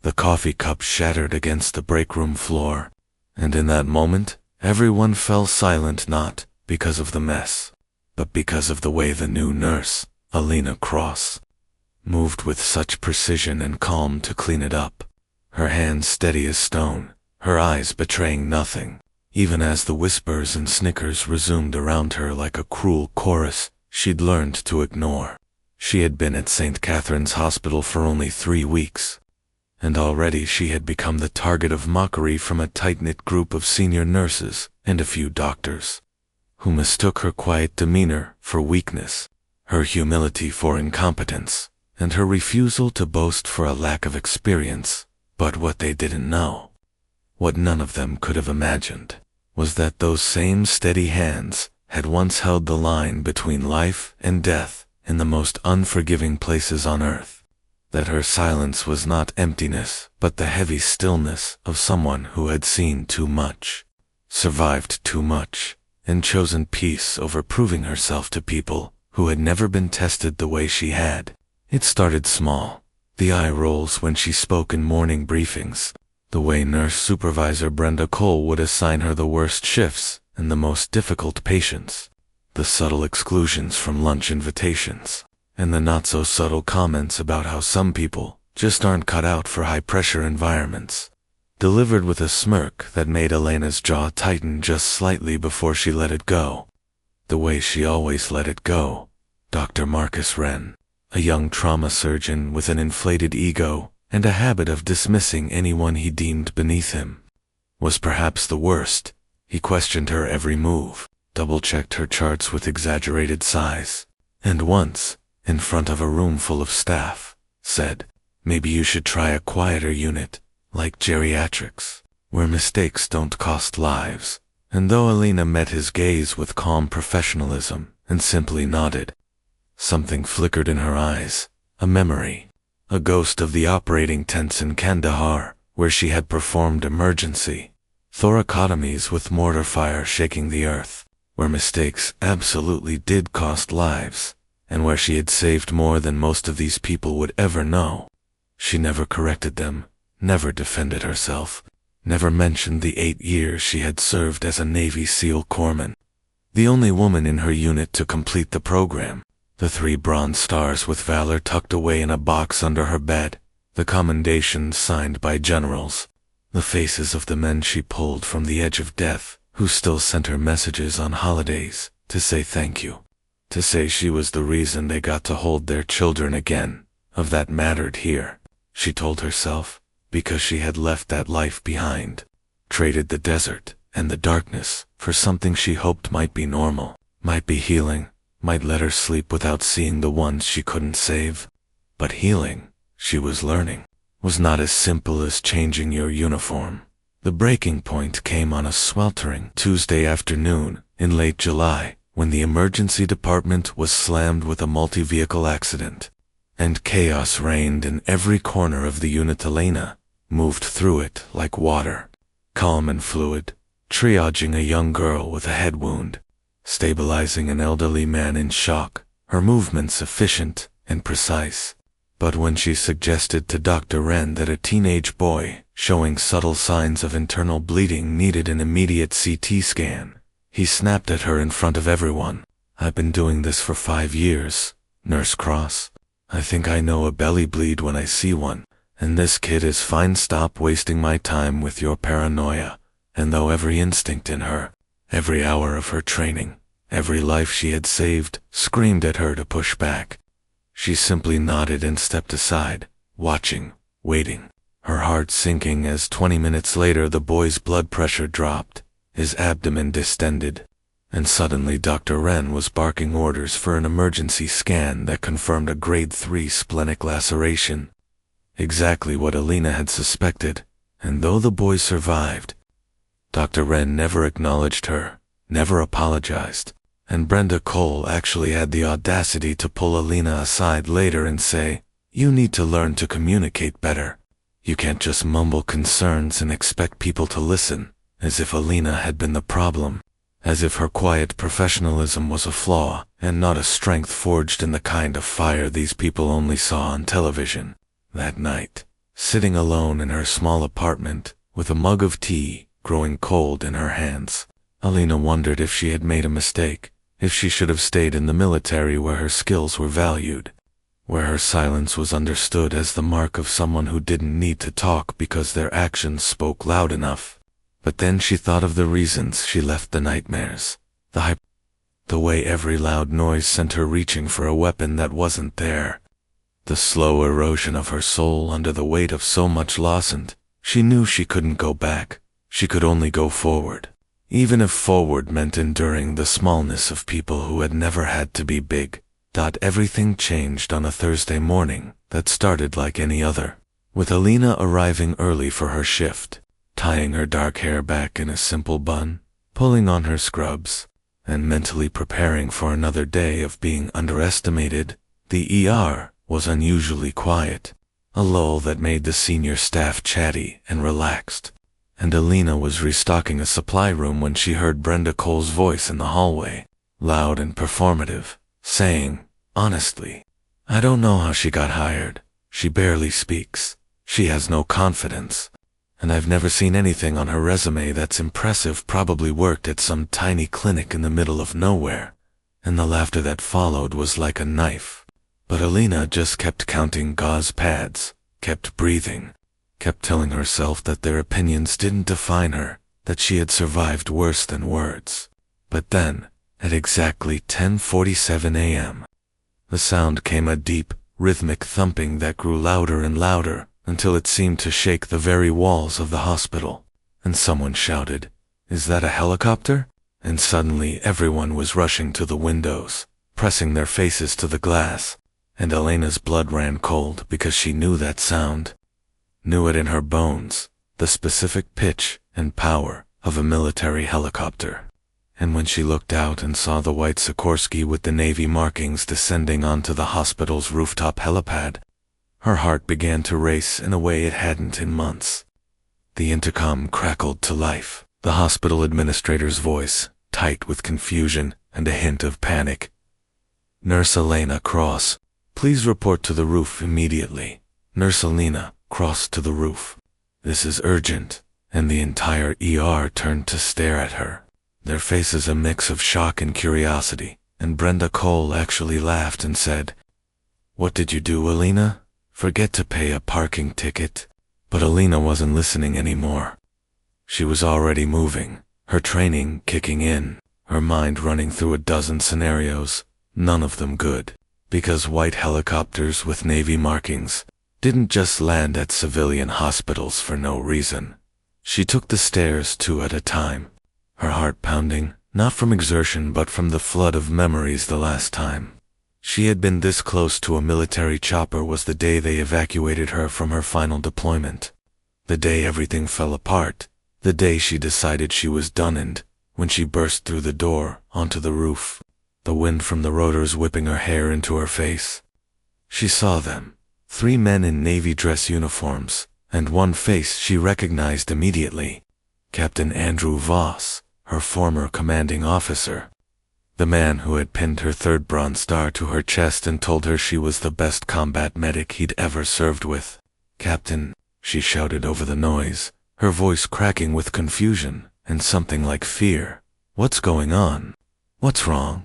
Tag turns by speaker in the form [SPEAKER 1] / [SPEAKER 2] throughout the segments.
[SPEAKER 1] The coffee cup shattered against the break room floor, and in that moment, everyone fell silent not because of the mess, but because of the way the new nurse, Alina Cross, moved with such precision and calm to clean it up, her hands steady as stone, her eyes betraying nothing, even as the whispers and snickers resumed around her like a cruel chorus she'd learned to ignore. She had been at St. Catherine's Hospital for only 3 weeks, and already she had become the target of mockery from a tight-knit group of senior nurses and a few doctors, who mistook her quiet demeanor for weakness, her humility for incompetence, and her refusal to boast for a lack of experience. But what they didn't know, what none of them could have imagined, was that those same steady hands had once held the line between life and death in the most unforgiving places on earth, that her silence was not emptiness but the heavy stillness of someone who had seen too much, survived too much, and chosen peace over proving herself to people who had never been tested the way she had. It started small. The eye rolls when she spoke in morning briefings, the way nurse supervisor Brenda Cole would assign her the worst shifts and the most difficult patients, the subtle exclusions from lunch invitations, and the not-so-subtle comments about how some people just aren't cut out for high-pressure environments, delivered with a smirk that made Elena's jaw tighten just slightly before she let it go. The way she always let it go. Dr. Marcus Wren, a young trauma surgeon with an inflated ego and a habit of dismissing anyone he deemed beneath him, was perhaps the worst. He questioned her every move, double-checked her charts with exaggerated sighs, and once, in front of a room full of staff, said, "Maybe you should try a quieter unit, like geriatrics, where mistakes don't cost lives." And though Alina met his gaze with calm professionalism and simply nodded, something flickered in her eyes, a memory, a ghost of the operating tents in Kandahar, where she had performed emergency thoracotomies with mortar fire shaking the earth, where mistakes absolutely did cost lives, and where she had saved more than most of these people would ever know. She never corrected them, never defended herself, never mentioned the 8 years she had served as a Navy SEAL corpsman, the only woman in her unit to complete the program, the 3 bronze stars with valor tucked away in a box under her bed, the commendations signed by generals, the faces of the men she pulled from the edge of death, who still sent her messages on holidays to say thank you, to say she was the reason they got to hold their children again. Of that mattered here, she told herself, because she had left that life behind, traded the desert and the darkness for something she hoped might be normal, might be healing, might let her sleep without seeing the ones she couldn't save. But healing, she was learning, was not as simple as changing your uniform. The breaking point came on a sweltering Tuesday afternoon in late July, when the emergency department was slammed with a multi-vehicle accident, and chaos reigned in every corner of the unit. Elena moved through it like water, calm and fluid, triaging a young girl with a head wound, stabilizing an elderly man in shock, her movements efficient and precise. But when she suggested to Dr. Wren that a teenage boy showing subtle signs of internal bleeding needed an immediate CT scan, he snapped at her in front of everyone. "I've been doing this for 5 years, Nurse Cross. I think I know a belly bleed when I see one, and this kid is fine. Stop wasting my time with your paranoia." And though every instinct in her, every hour of her training, every life she had saved, screamed at her to push back, she simply nodded and stepped aside, watching, waiting, her heart sinking as 20 minutes later the boy's blood pressure dropped, his abdomen distended, and suddenly Dr. Wren was barking orders for an emergency scan that confirmed a grade 3 splenic laceration. Exactly what Alina had suspected, and though the boy survived, Dr. Wren never acknowledged her, never apologized, and Brenda Cole actually had the audacity to pull Alina aside later and say, "You need to learn to communicate better. You can't just mumble concerns and expect people to listen," as if Alina had been the problem, as if her quiet professionalism was a flaw and not a strength forged in the kind of fire these people only saw on television. That night, sitting alone in her small apartment, with a mug of tea growing cold in her hands. Alina wondered if she had made a mistake, if she should have stayed in the military where her skills were valued, where her silence was understood as the mark of someone who didn't need to talk because their actions spoke loud enough. But then she thought of the reasons she left: the nightmares, the way every loud noise sent her reaching for a weapon that wasn't there, the slow erosion of her soul under the weight of so much loss, and she knew she couldn't go back. She could only go forward, even if forward meant enduring the smallness of people who had never had to be big. Everything changed on a Thursday morning that started like any other, with Alina arriving early for her shift, tying her dark hair back in a simple bun, pulling on her scrubs, and mentally preparing for another day of being underestimated. The ER was unusually quiet, a lull that made the senior staff chatty and relaxed, and Alina was restocking a supply room when she heard Brenda Cole's voice in the hallway, loud and performative, saying, "Honestly, I don't know how she got hired. She barely speaks. She has no confidence. And I've never seen anything on her resume that's impressive. Probably worked at some tiny clinic in the middle of nowhere." And the laughter that followed was like a knife. But Alina just kept counting gauze pads, kept breathing, kept telling herself that their opinions didn't define her, that she had survived worse than words. But then, at exactly 10:47 a.m., the sound came, a deep, rhythmic thumping that grew louder and louder until it seemed to shake the very walls of the hospital. And someone shouted, "Is that a helicopter?" And suddenly everyone was rushing to the windows, pressing their faces to the glass, and Alina's blood ran cold because she knew that sound, knew it in her bones, the specific pitch and power of a military helicopter. And when she looked out and saw the white Sikorsky with the Navy markings descending onto the hospital's rooftop helipad, her heart began to race in a way it hadn't in months. The intercom crackled to life, the hospital administrator's voice, tight with confusion and a hint of panic. "Nurse Elena Cross, please report to the roof immediately." Nurse Alina crossed to the roof. "This is urgent," and the entire ER turned to stare at her, their faces a mix of shock and curiosity, and Brenda Cole actually laughed and said, "What did you do, Alina? Forget to pay a parking ticket?" But Alina wasn't listening anymore. She was already moving, her training kicking in, her mind running through a dozen scenarios, none of them good, because white helicopters with Navy markings didn't just land at civilian hospitals for no reason. She took the stairs 2 at a time, her heart pounding, not from exertion but from the flood of memories. The last time she had been this close to a military chopper was the day they evacuated her from her final deployment. The day everything fell apart, the day she decided she was done, and when she burst through the door onto the roof, the wind from the rotors whipping her hair into her face. She saw them, 3 men in Navy dress uniforms, and one face she recognized immediately: Captain Andrew Voss, her former commanding officer. The man who had pinned her 3rd Bronze Star to her chest and told her she was the best combat medic he'd ever served with. "Captain," she shouted over the noise, her voice cracking with confusion and something like fear. "What's going on? What's wrong?"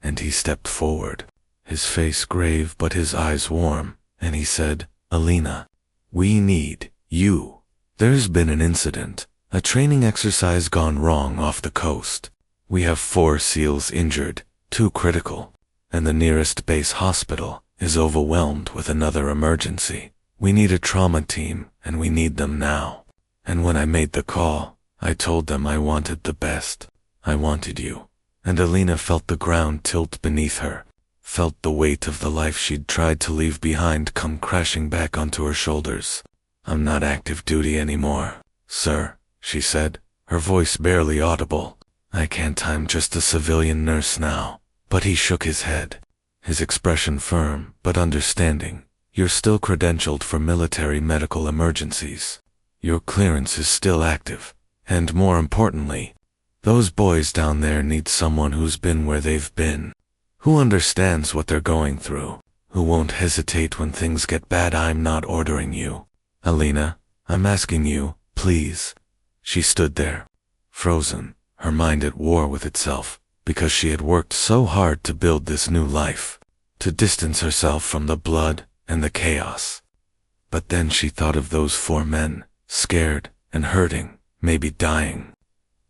[SPEAKER 1] And he stepped forward, his face grave but his eyes warm, and he said, "Alina, we need you. There's been an incident, a training exercise gone wrong off the coast. We have 4 SEALs injured, 2 critical, and the nearest base hospital is overwhelmed with another emergency. We need a trauma team, and we need them now. And when I made the call, I told them I wanted the best. I wanted you." And Alina felt the ground tilt beneath her, felt the weight of the life she'd tried to leave behind come crashing back onto her shoulders. "I'm not active duty anymore, sir," she said, her voice barely audible. "I can't. I'm just a civilian nurse now." But he shook his head, his expression firm but understanding. "You're still credentialed for military medical emergencies. Your clearance is still active. And more importantly, those boys down there need someone who's been where they've been, who understands what they're going through, who won't hesitate when things get bad. I'm not ordering you. Alina, I'm asking you, please. She stood there, frozen, her mind at war with itself, because she had worked so hard to build this new life, to distance herself from the blood and the chaos. But then she thought of those 4 men, scared and hurting, maybe dying.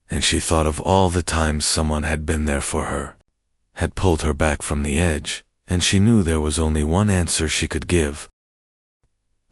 [SPEAKER 1] And she thought of all the times someone had been there for her, had pulled her back from the edge, and she knew there was only one answer she could give.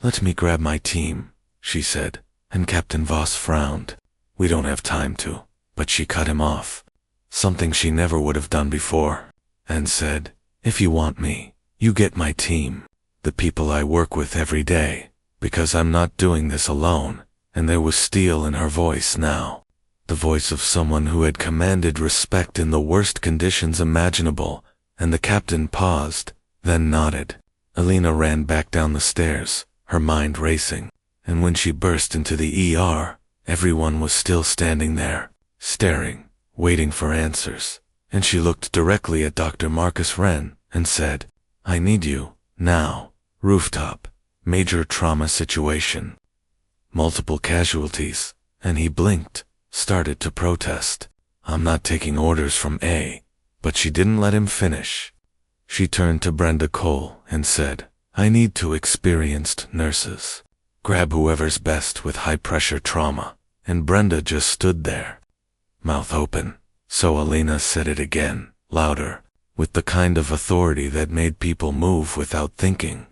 [SPEAKER 1] "Let me grab my team," she said, and Captain Voss frowned. "We don't have time to," but she cut him off, something she never would have done before, and said, "If you want me, you get my team, the people I work with every day, because I'm not doing this alone." And there was steel in her voice now, the voice of someone who had commanded respect in the worst conditions imaginable, and the captain paused, then nodded. Alina ran back down the stairs, her mind racing, and when she burst into the ER, everyone was still standing there, staring, waiting for answers, and she looked directly at Dr. Marcus Wren and said, "I need you, now, rooftop, major trauma situation. Multiple casualties," and he blinked, started to protest. "I'm not taking orders from A," but she didn't let him finish. She turned to Brenda Cole and said, "I need 2 experienced nurses. Grab whoever's best with high-pressure trauma," and Brenda just stood there, mouth open. So Alina said it again, louder, with the kind of authority that made people move without thinking.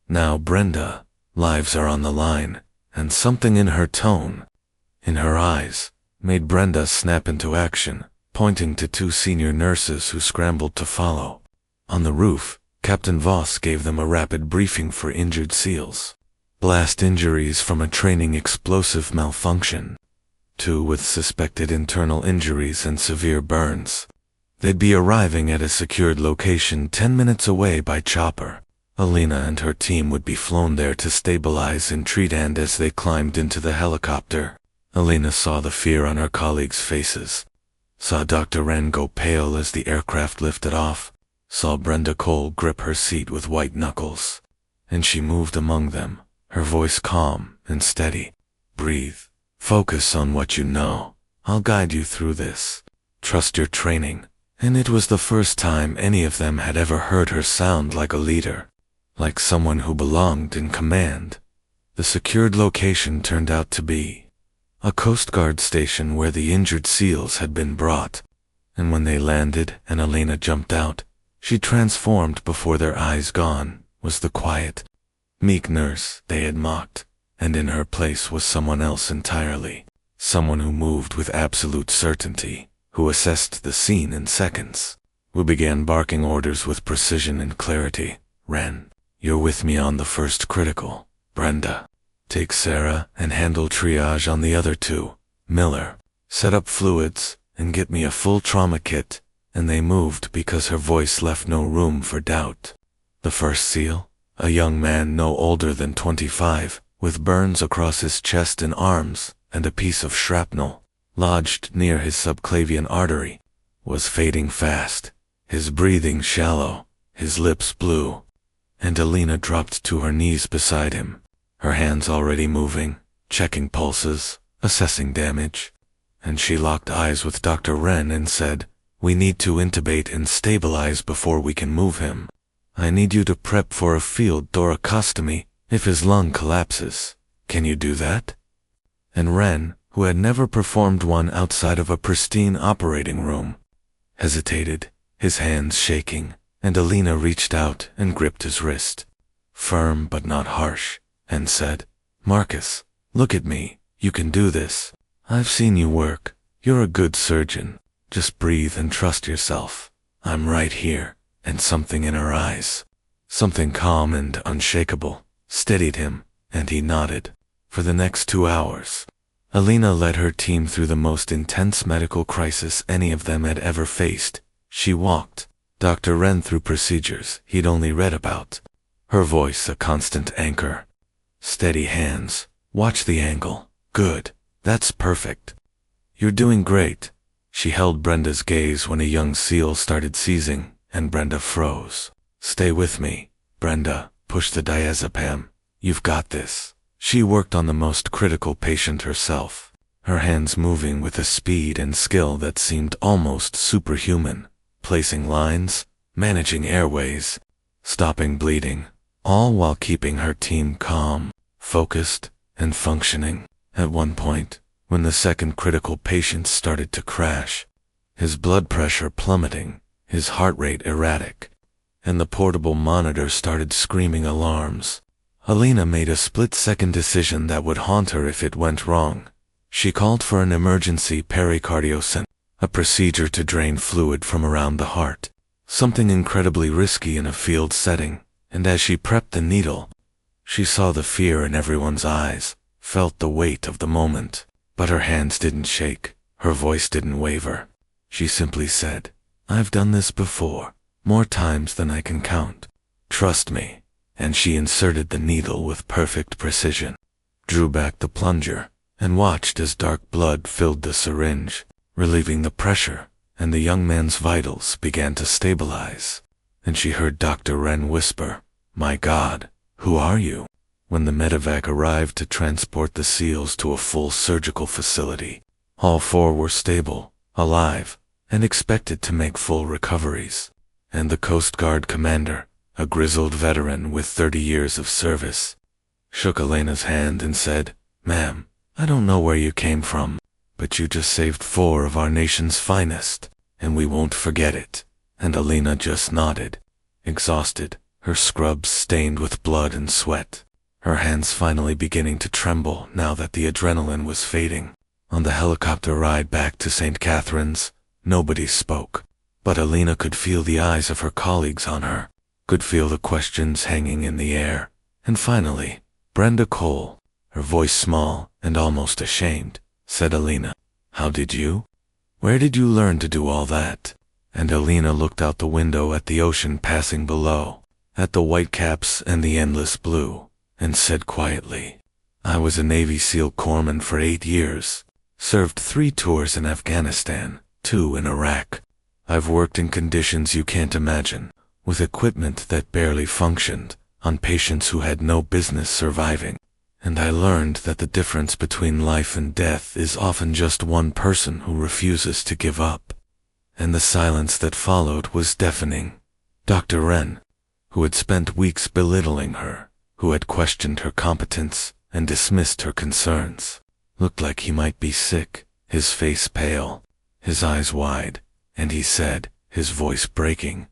[SPEAKER 1] "Now, Brenda, lives are on the line," and something in her tone, in her eyes, made Brenda snap into action, pointing to 2 senior nurses who scrambled to follow. On the roof, Captain Voss gave them a rapid briefing for injured SEALs. Blast injuries from a training explosive malfunction. 2 with suspected internal injuries and severe burns. They'd be arriving at a secured location 10 minutes away by chopper. Alina and her team would be flown there to stabilize and treat, and as they climbed into the helicopter, Alina saw the fear on her colleagues' faces, saw Dr. Wren go pale as the aircraft lifted off, saw Brenda Cole grip her seat with white knuckles, and she moved among them, her voice calm and steady. "Breathe. Focus on what you know. I'll guide you through this. Trust your training." And it was the first time any of them had ever heard her sound like a leader, like someone who belonged in command. The secured location turned out to be a Coast Guard station where the injured SEALs had been brought, and when they landed and Alina jumped out, she transformed before their eyes. Gone was the quiet, meek nurse they had mocked, and in her place was someone else entirely, someone who moved with absolute certainty, who assessed the scene in seconds, who began barking orders with precision and clarity. "Wren, you're with me on the first critical. Brenda, take Sarah and handle triage on the other 2. Miller, set up fluids and get me a full trauma kit." And they moved because her voice left no room for doubt. The first SEAL, a young man no older than 25, with burns across his chest and arms and a piece of shrapnel lodged near his subclavian artery, was fading fast, his breathing shallow, his lips blue, and Alina dropped to her knees beside him, her hands already moving, checking pulses, assessing damage, and she locked eyes with Dr. Wren and said, "We need to intubate and stabilize before we can move him. I need you to prep for a field thoracostomy if his lung collapses. Can you do that?" And Wren, who had never performed one outside of a pristine operating room, hesitated, his hands shaking, and Alina reached out and gripped his wrist, firm but not harsh, and said, "Marcus, look at me, you can do this. I've seen you work, you're a good surgeon. Just breathe and trust yourself. I'm right here." And something in her eyes, something calm and unshakable, steadied him, and he nodded. For the next 2 hours, Alina led her team through the most intense medical crisis any of them had ever faced. She walked Dr. Wren through procedures he'd only read about, her voice a constant anchor. "Steady hands. Watch the angle. Good. That's perfect. You're doing great." She held Brenda's gaze when a young SEAL started seizing, and Brenda froze. "Stay with me, Brenda. Push the diazepam. You've got this." She worked on the most critical patient herself, her hands moving with a speed and skill that seemed almost superhuman, placing lines, managing airways, stopping bleeding, all while keeping her team calm, focused, and functioning. At one point, when the second critical patient started to crash, his blood pressure plummeting, his heart rate erratic, and the portable monitor started screaming alarms, Alina made a split-second decision that would haunt her if it went wrong. She called for an emergency pericardiocentesis, a procedure to drain fluid from around the heart, something incredibly risky in a field setting, and as she prepped the needle, she saw the fear in everyone's eyes, felt the weight of the moment, but her hands didn't shake, her voice didn't waver. She simply said, "I've done this before, more times than I can count. Trust me." And she inserted the needle with perfect precision, drew back the plunger, and watched as dark blood filled the syringe, relieving the pressure, and the young man's vitals began to stabilize. And she heard Dr. Wren whisper, "My God, who are you?" When the medevac arrived to transport the SEALs to a full surgical facility, all four were stable, alive, and expected to make full recoveries. And the Coast Guard commander, a grizzled veteran with 30 years of service, shook Elena's hand and said, "Ma'am, I don't know where you came from, but you just saved 4 of our nation's finest, and we won't forget it." And Elena just nodded, exhausted, her scrubs stained with blood and sweat, her hands finally beginning to tremble now that the adrenaline was fading. On the helicopter ride back to St. Catharines, nobody spoke, but Elena could feel the eyes of her colleagues on her, could feel the questions hanging in the air, and finally, Brenda Cole, her voice small and almost ashamed, said, "Elena, how did you? Where did you learn to do all that?" And Elena looked out the window at the ocean passing below, at the whitecaps and the endless blue, and said quietly, "I was a Navy SEAL corpsman for 8 years, served 3 tours in Afghanistan, 2 in Iraq. I've worked in conditions you can't imagine, with equipment that barely functioned, on patients who had no business surviving. And I learned that the difference between life and death is often just one person who refuses to give up." And the silence that followed was deafening. Dr. Wren, who had spent weeks belittling her, who had questioned her competence and dismissed her concerns, looked like he might be sick, his face pale, his eyes wide, and he said, his voice breaking,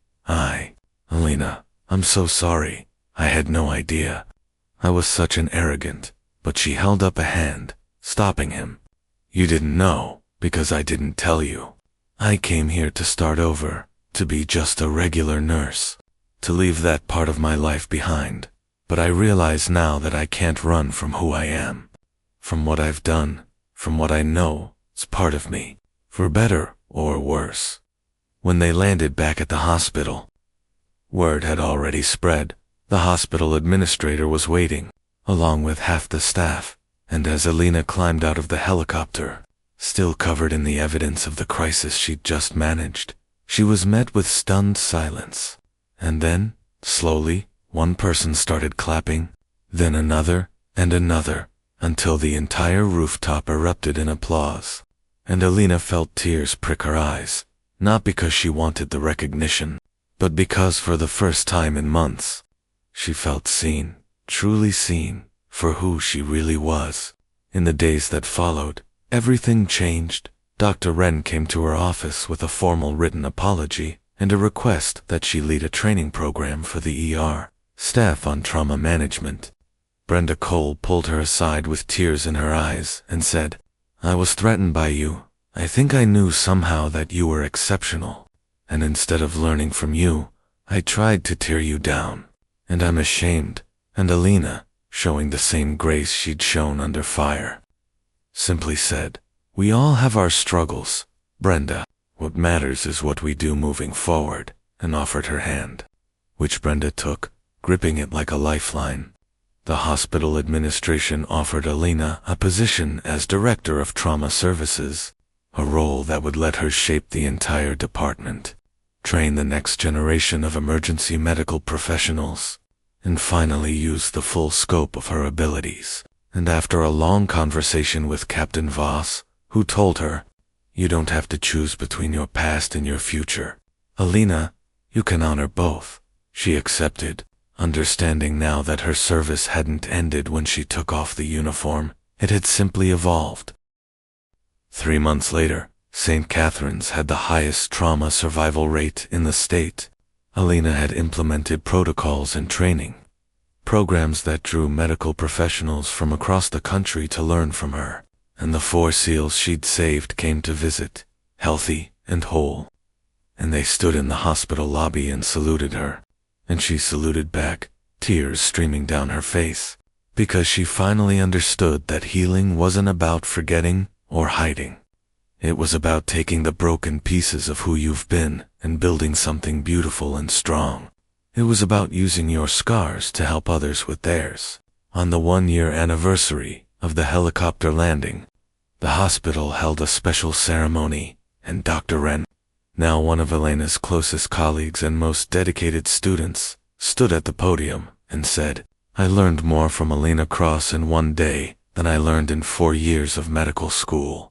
[SPEAKER 1] "Elena, I'm so sorry. I had no idea. I was such an arrogant." But she held up a hand, stopping him. "You didn't know, because I didn't tell you. I came here to start over, to be just a regular nurse, to leave that part of my life behind. But I realize now that I can't run from who I am, from what I've done, from what I know. It's part of me, for better or worse." When they landed back at the hospital, word had already spread. The hospital administrator was waiting, along with half the staff, and as Elena climbed out of the helicopter, still covered in the evidence of the crisis she'd just managed, she was met with stunned silence. And then, slowly, one person started clapping, then another, and another, until the entire rooftop erupted in applause. And Elena felt tears prick her eyes, not because she wanted the recognition, but because for the first time in months, she felt seen, truly seen, for who she really was. In the days that followed, everything changed. Dr. Wren came to her office with a formal written apology and a request that she lead a training program for the ER staff on trauma management. Brenda Cole pulled her aside with tears in her eyes and said, "I was threatened by you. I think I knew somehow that you were exceptional, and instead of learning from you, I tried to tear you down. And I'm ashamed." And Elena, showing the same grace she'd shown under fire, simply said, "We all have our struggles, Brenda. What matters is what we do moving forward," and offered her hand, which Brenda took, gripping it like a lifeline. The hospital administration offered Elena a position as Director of Trauma Services, a role that would let her shape the entire department, train the next generation of emergency medical professionals, and finally use the full scope of her abilities. And after a long conversation with Captain Voss, who told her, "You don't have to choose between your past and your future, Alina, you can honor both," she accepted, understanding now that her service hadn't ended when she took off the uniform, it had simply evolved. 3 months later, St. Catherine's had the highest trauma survival rate in the state. Alina had implemented protocols and training, programs that drew medical professionals from across the country to learn from her, and the 4 SEALs she'd saved came to visit, healthy and whole. And they stood in the hospital lobby and saluted her, and she saluted back, tears streaming down her face, because she finally understood that healing wasn't about forgetting or hiding. It was about taking the broken pieces of who you've been and building something beautiful and strong. It was about using your scars to help others with theirs. On the 1-year anniversary of the helicopter landing, the hospital held a special ceremony, and Dr. Wren, now one of Elena's closest colleagues and most dedicated students, stood at the podium and said, "I learned more from Alina Cross in 1 day than I learned in 4 years of medical school.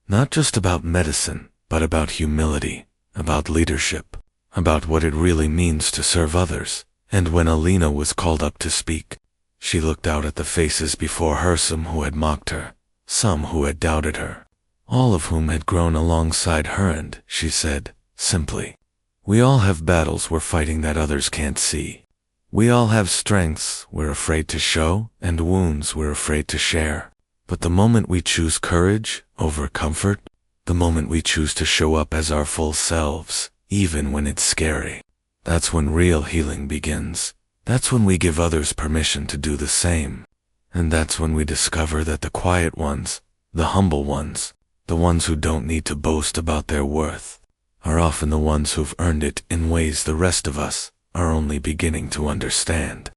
[SPEAKER 1] Not just about medicine, but about humility, about leadership, about what it really means to serve others." And when Alina was called up to speak, she looked out at the faces before her, some who had mocked her, some who had doubted her, all of whom had grown alongside her, and she said, simply, "We all have battles we're fighting that others can't see. We all have strengths we're afraid to show and wounds we're afraid to share. But the moment we choose courage over comfort, the moment we choose to show up as our full selves, even when it's scary, that's when real healing begins. That's when we give others permission to do the same. And that's when we discover that the quiet ones, the humble ones, the ones who don't need to boast about their worth, are often the ones who've earned it in ways the rest of us are only beginning to understand."